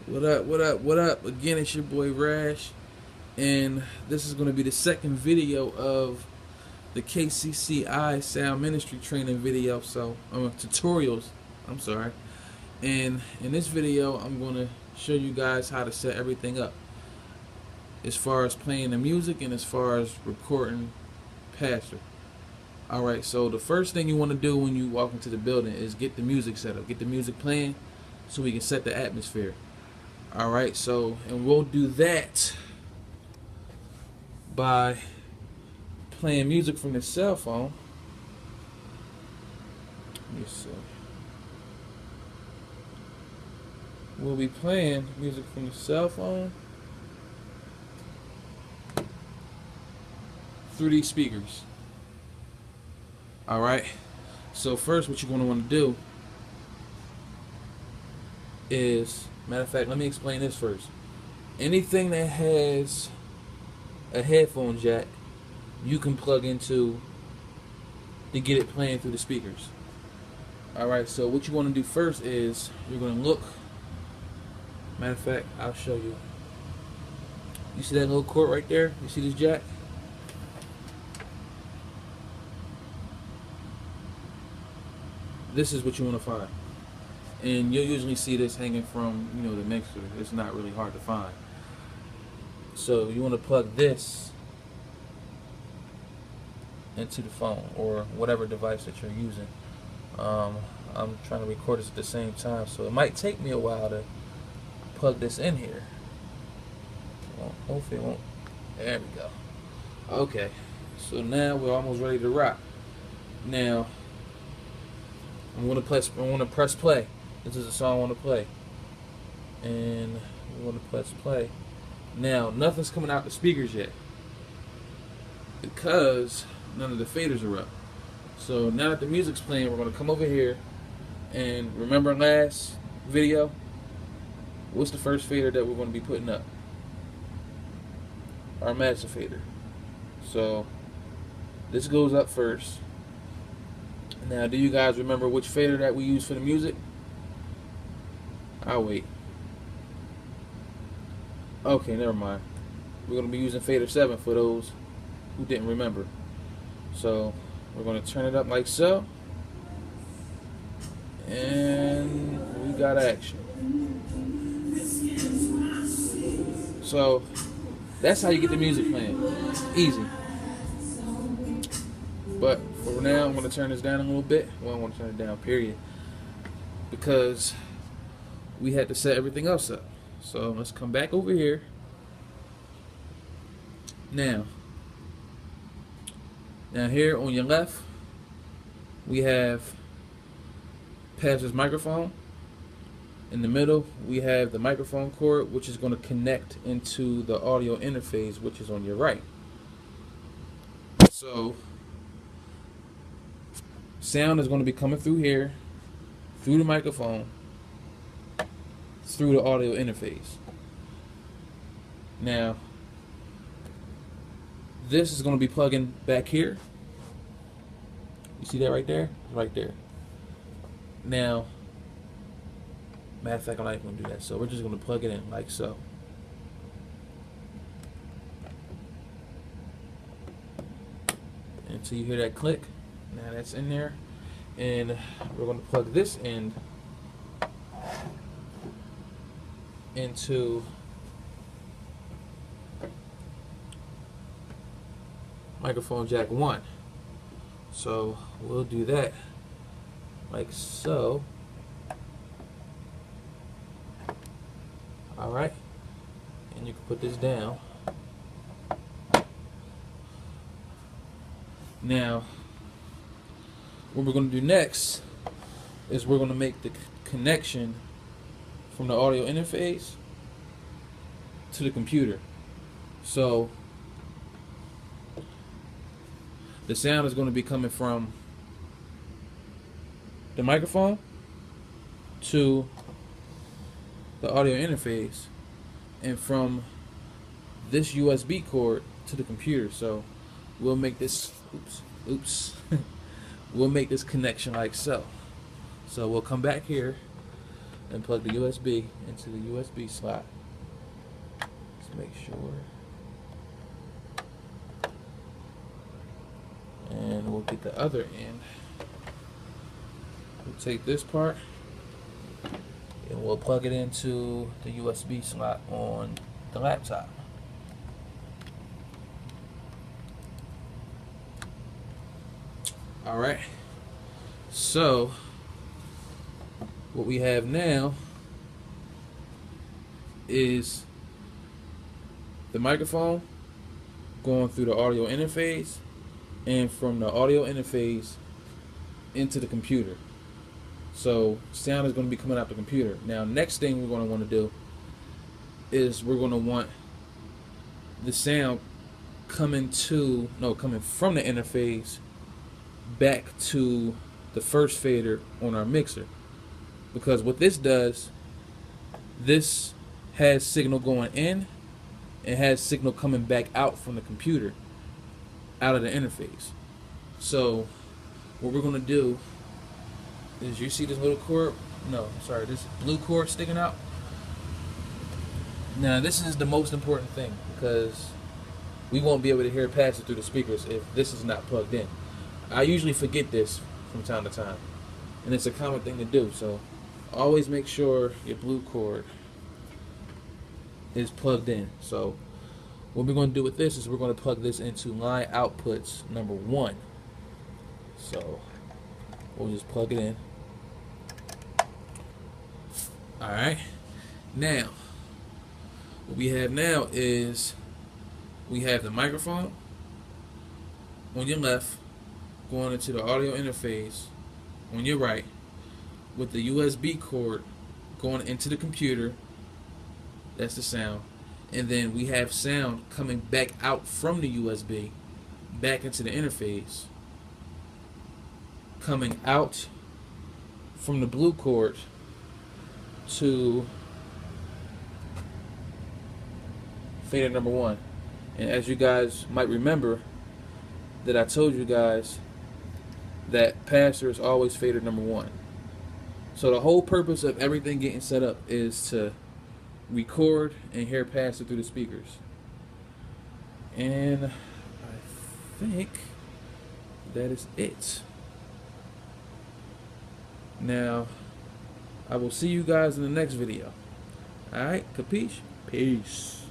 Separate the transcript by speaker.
Speaker 1: What up, what up, what up? Again, it's your boy Rash, and this is going to be the second video of the KCCI Sound Ministry training video. So, tutorials, I'm sorry. And in this video, I'm going to show you guys how to set everything up as far as playing the music and as far as recording pastor. Alright, so the first thing you want to do when you walk into the building is get the music set up, get the music playing so we can set the atmosphere. Alright, so, and we'll do that by playing music from the cell phone. Let me see. We'll be playing music from the cell phone through these speakers. Alright, so first what you're going to want to do is, matter of fact, let me explain this first. Anything that has a headphone jack, you can plug into to get it playing through the speakers. Alright, so what you want to do first is you're going to look. Matter of fact, I'll show you. You see that little cord right there? You see this jack? This is what you want to find. And you'll usually see this hanging from, the mixer. It's not really hard to find. So you want to plug this into the phone or whatever device that you're using. I'm trying to record this at the same time, so it might take me a while to plug this in here. Well, hopefully it won't. There we go. Okay, so now we're almost ready to rock. Now I'm gonna press play. This is a song I want to play, and we want to press play. Now nothing's coming out the speakers yet because none of the faders are up. So now that the music's playing, we're gonna come over here and remember last video. What's the first fader that we're going to be putting up? Our master fader. So this goes up first. Now, do you guys remember which fader that we use for the music? I'll wait. Okay, never mind. We're going to be using fader 7 for those who didn't remember. So we're going to turn it up like so. And we got action. So that's how you get the music playing. Easy. But for now, I'm going to turn this down a little bit. Well, I want to turn it down, period. Because we had to set everything else up. So let's come back over here. Now here on your left, we have Pastor's microphone. In the middle, we have the microphone cord, which is going to connect into the audio interface, which is on your right. So sound is going to be coming through here, through the microphone, through the audio interface. Now, this is going to be plugging back here. You see that right there? Right there. Now, matter of fact, I'm not even going to do that. So we're just going to plug it in like so. Until you hear that click. Now that's in there. And we're going to plug this end into microphone jack 1. So we'll do that like so. Alright, and you can put this down. Now, what we're going to do next is we're going to make the connection from the audio interface to the computer. So, the sound is going to be coming from the microphone to the audio interface, and from this USB cord to the computer. So we'll make this we'll make this connection like so. So we'll come back here and plug the USB into the USB slot. Let's make sure. And we'll get the other end. We'll take this part and we'll plug it into the USB slot on the laptop. Alright, so what we have now is the microphone going through the audio interface, and from the audio interface into the computer. So sound is going to be coming out the computer. Now next thing we're going to want to do is we're going to want the sound coming from the interface back to the first fader on our mixer, because what this does, this has signal going in and has signal coming back out from the computer out of the interface. So what we're going to do is, you see this little cord, this blue cord sticking out. Now this is the most important thing, because we won't be able to hear it pass it through the speakers if this is not plugged in. I usually forget this from time to time, and it's a common thing to do, so always make sure your blue cord is plugged in. So what we're going to do with this is we're going to plug this into line outputs number 1. So we'll just plug it in. Alright, now what we have now is we have the microphone on your left going into the audio interface on your right, with the USB cord going into the computer. That's the sound. And then we have sound coming back out from the USB back into the interface, coming out from the blue cord to fader number 1. And as you guys might remember, that I told you guys that passer is always fader number 1. So the whole purpose of everything getting set up is to record and hear pass it through the speakers. And I think that is it. Now I will see you guys in the next video. Alright, capiche? Peace.